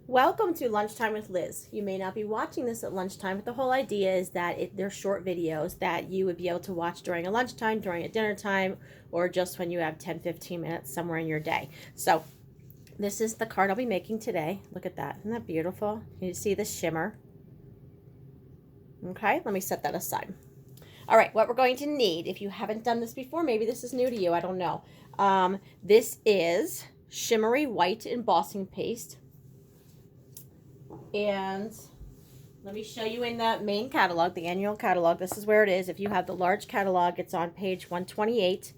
Welcome to Lunchtime with Liz. You may not be watching this at lunchtime, but the whole idea is that they're short videos that you would be able to watch during a lunchtime, during a dinner time, or just when you have 10-15 minutes somewhere in your day. So this is the card I'll be making today. Look at that. Isn't that beautiful? You see the shimmer? Okay, let me set that aside. All right, what we're going to need, if you haven't done this before, maybe this is new to you, I don't know. This is Shimmery White Embossing Paste. And let me show you in the main catalog, the annual catalog. This is where it is. If you have the large catalog, it's on page 128.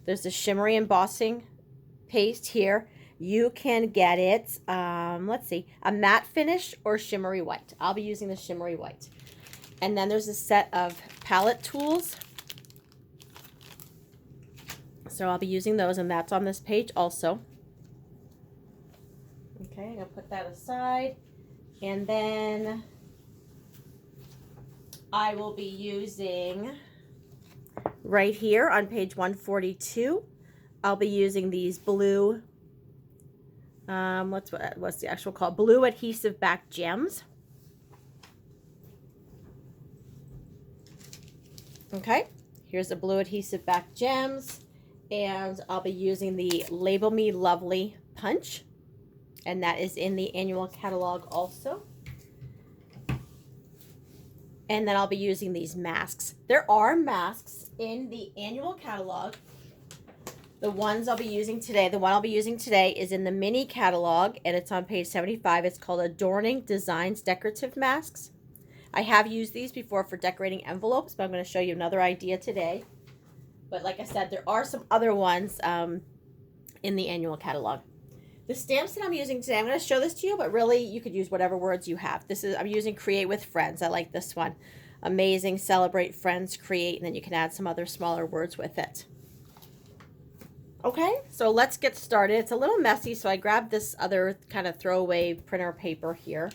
There's the Shimmery Embossing Paste here. You can get it, let's see, a matte finish or shimmery white. I'll be using the shimmery white. And then there's a set of palette tools. So I'll be using those, and that's on this page also. Okay, I'm going to put that aside. And then I will be using, right here on page 142, I'll be using these blue, what's the actual called? Blue adhesive back gems. Okay, here's the blue adhesive back gems. And I'll be using the Label Me Lovely punch. And that is in the annual catalog also. And then I'll be using these masks. There are masks in the annual catalog. The ones I'll be using today, the one I'll be using today is in the mini catalog, and it's on page 75. It's called Adorning Designs Decorative Masks. I have used these before for decorating envelopes, but I'm going to show you another idea today. But like I said, there are some other ones in the annual catalog. The stamps that I'm using today, I'm going to show this to you, but really you could use whatever words you have. I'm using Create with Friends. I like this one. Amazing, Celebrate, Friends, Create, and then you can add some other smaller words with it. Okay, so let's get started. It's a little messy, so I grabbed this other kind of throwaway printer paper here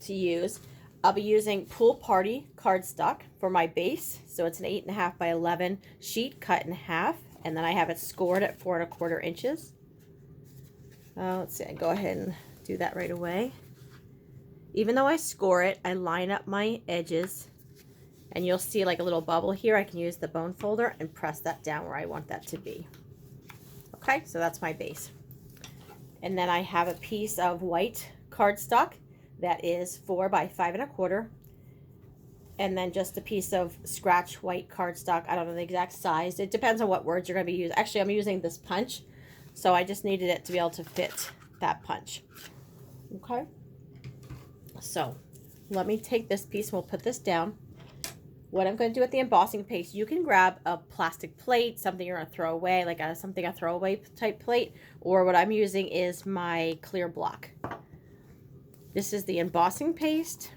to use. I'll be using Pool Party cardstock for my base. So it's an 8.5 by 11 sheet cut in half, and then I have it scored at 4 1/4 inches. Let's see, I go ahead and do that right away. Even though I score it, I line up my edges, and you'll see like a little bubble here. I can use the bone folder and press that down where I want that to be. Okay, so that's my base. And then I have a piece of white cardstock that is 4 by 5 1/4. And then just a piece of scratch white cardstock. I don't know the exact size. It depends on what words you're going to be using. Actually, I'm using this punch. So I just needed it to be able to fit that punch. Okay. So let me take this piece and we'll put this down. What I'm going to do with the embossing paste, you can grab a plastic plate, something you're going to throw away, like a throwaway type plate, or what I'm using is my clear block. This is the embossing paste.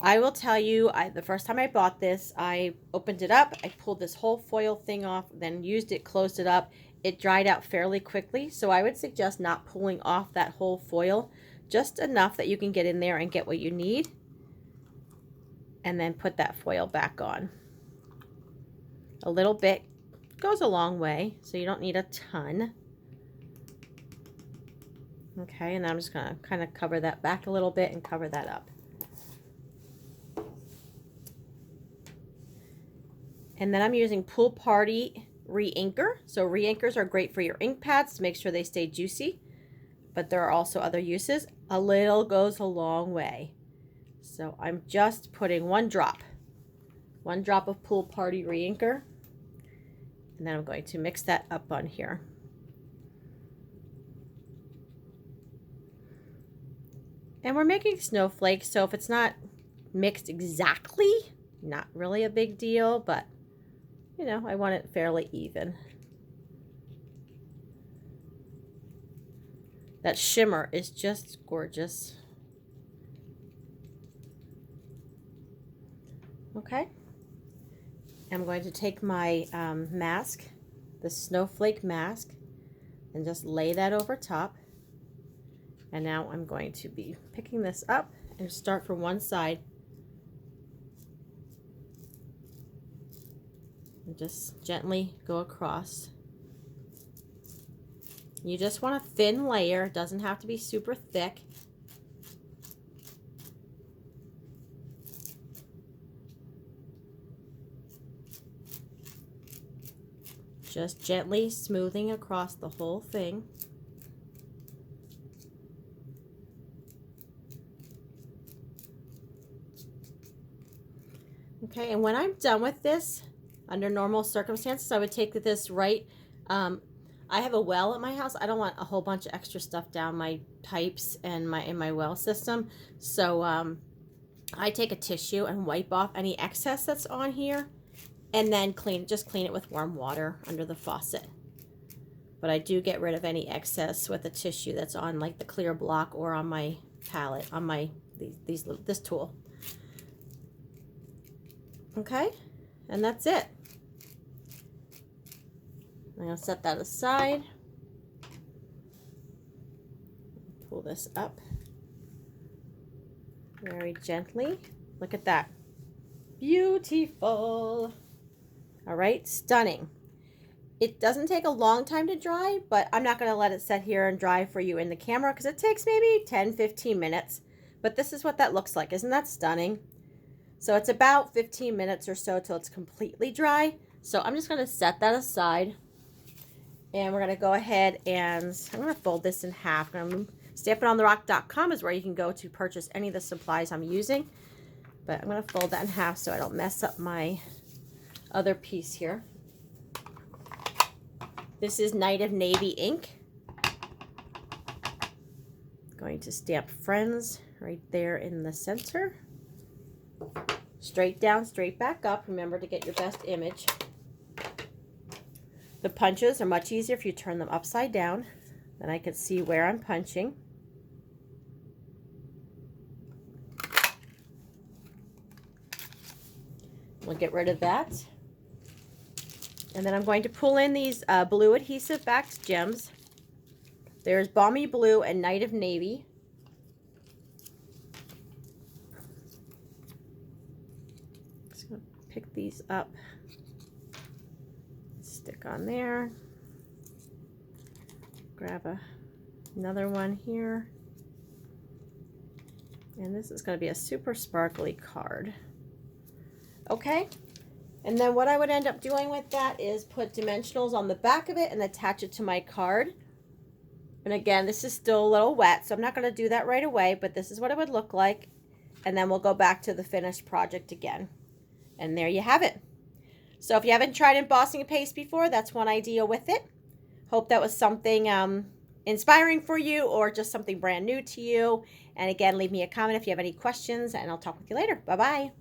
I will tell you, the first time I bought this, I opened it up, I pulled this whole foil thing off, then used it, closed it up. It dried out fairly quickly, so I would suggest not pulling off that whole foil, just enough that you can get in there and get what you need, and then put that foil back on. A little bit goes a long way, so you don't need a ton. Okay, and I'm just going to kind of cover that back a little bit and cover that up. And then I'm using Pool Party Re-Inker. So re-inkers are great for your ink pads to make sure they stay juicy, but there are also other uses. A little goes a long way. So I'm just putting one drop of Pool Party Re-Inker, and then I'm going to mix that up on here. And we're making snowflakes, so if it's not mixed exactly, not really a big deal, but you know, I want it fairly even. That shimmer is just gorgeous. Okay. I'm going to take my mask, the Snowflake Mask, and just lay that over top. And now I'm going to be picking this up and start from one side. And just gently go across. You just want a thin layer. It doesn't have to be super thick. Just gently smoothing across the whole thing. Okay, and when I'm done with this, under normal circumstances, I would take this right. I have a well at my house. I don't want a whole bunch of extra stuff down my pipes and in my well system. So I take a tissue and wipe off any excess that's on here, and then just clean it with warm water under the faucet. But I do get rid of any excess with a tissue that's on like the clear block or on my palette, on my this tool. Okay, and that's it. I'm going to set that aside. Pull this up very gently. Look at that. Beautiful. All right, stunning. It doesn't take a long time to dry, but I'm not going to let it sit here and dry for you in the camera because it takes maybe 10-15 minutes. But this is what that looks like. Isn't that stunning? So it's about 15 minutes or so till it's completely dry. So I'm just going to set that aside. And we're going to go ahead and I'm going to fold this in half. Stampingontherock.com is where you can go to purchase any of the supplies I'm using. But I'm going to fold that in half so I don't mess up my other piece here. This is Night of Navy ink. Going to stamp Friends right there in the center. Straight down, straight back up. Remember to get your best image. The punches are much easier if you turn them upside down. Then I can see where I'm punching. We'll get rid of that. And then I'm going to pull in these blue adhesive backed gems. There's Balmy Blue and Night of Navy. Just going to pick these up. Stick on there. Grab another one here. And this is going to be a super sparkly card. Okay. And then what I would end up doing with that is put dimensionals on the back of it and attach it to my card. And again, this is still a little wet, so I'm not going to do that right away, but this is what it would look like. And then we'll go back to the finished project again. And there you have it. So if you haven't tried embossing paste before, that's one idea with it. Hope that was something inspiring for you or just something brand new to you. And again, leave me a comment if you have any questions, and I'll talk with you later. Bye-bye.